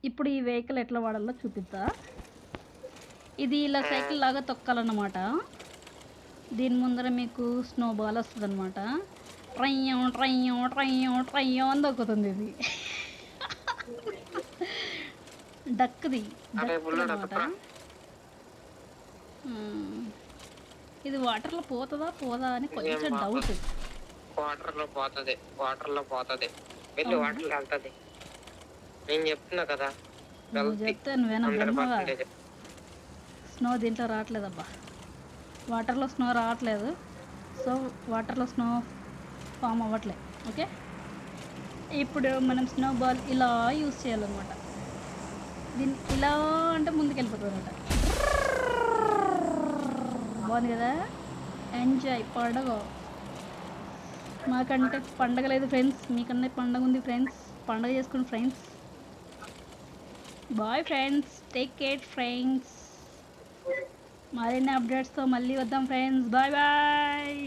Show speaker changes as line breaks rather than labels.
ఇప్పుడు ఈ వెహికల్ ఎట్లా వాడాలో చూపిస్తా. ఇది ఇలా సైకిల్ లాగా తొక్కాలన్నమాట. దీని ముందర మీకు స్నో బాల్ వస్తుంది అనమాట. ట్రయ్యో ట్రయ్యో ట్రయ్యో ట్రయ్యో అని తొక్కుతుంది ఇది. డక్ది అనమాట. ఇది వాటర్లో పోతుందా పోదా అని కొంచెం డౌట్.
వాటర్లో పోతుంది వెళ్ళి వాటర్లో వెళ్తుంది. నేను చెప్తున్నా కదా,
నువ్వు చెప్తే నువ్వేనా? స్నో దీంట్లో రావట్లేదబ్బా, వాటర్లో స్నో రావట్లేదు. సో వాటర్లో స్నో ఫామ్ అవ్వట్లేదు. ఓకే, ఇప్పుడు మనం స్నో బాల్ ఇలా యూజ్ చేయాలన్నమాట. దీన్ని ఇలా అంటే ముందుకు వెళ్ళిపోతుంది అనమాట. బాగుంది కదా, ఎంజాయ్ పండగ. మాకంటే పండగ లేదు ఫ్రెండ్స్, మీకన్నా పండగ ఉంది ఫ్రెండ్స్. పండగ చేసుకోండి friends. Bye friends, take care friends. మరిన్ని అప్డేట్స్తో మళ్ళీ వద్దాం ఫ్రెండ్స్. Bye bye.